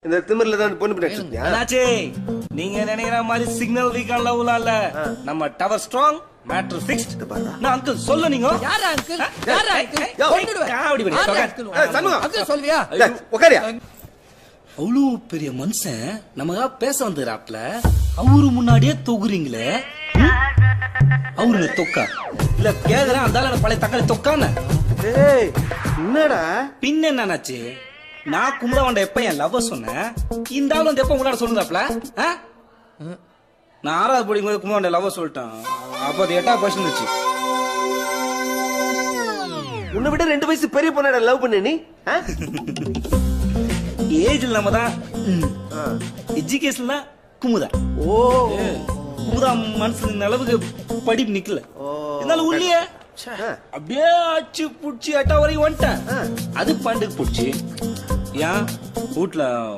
இந்த திமிர்ல தான் பொண்ணு பின்னாடி அண்ணாச்சி நீங்க நினைக்கிற மாதிரி சிக்னல் வீக்கான லவ்லாம் இல்ல. நம்ம டவர் ஸ்ட்ராங், மேட்டர் ஃபிக்ஸ்ட். நான் அங்கிள் சொல்ல நீங்க யாரா அங்கிள்? யாரா அங்கிள்? கொன்னுடுவேன். காவடி பண்ணி யாரா தொகை. அங்கிள்? சண்முகம். அங்கிள் சொல்வியா? உட்காரியா அவ்வளவு பெரிய மனுஷன் நமக்கா பேச வந்துறாப்ல, அவரு முன்னாடியே தொகுறீங்களே. அவரு தொக்கா இல்ல கேக்குறேன். அந்த பழைய தக்காளி தொக்கான ஏய் என்னடா பின்ன என்னாச்சு? நான் கும்பிட எப்ப என் லவ் சொன்னேன், இந்த ஆள் வந்து எப்ப முன்னாடி சொல்லுதாப்ல. நான் 6வது படிக்கும் போது கும்பிட லவ் சொல்லிட்டேன். அப்ப அது 8வது பர்சன் இருந்துச்சு. உன்னை விட 2 வயசு பெரிய பொண்ணாட லவ் பண்ண நீ ஏஜ்ல நம்ம தான், எஜுகேஷன்ல குமுதா. ஓ குமுதா மனசு அளவுக்கு படிப்பு நிக்கல. இருந்தாலும் உள்ளியே அப்படியே அச்சு புடிச்சு 8வது வரைக்கும் வந்துட்டேன். அது பண்டுக்கு புடிச்சு ஏன் வீட்டுல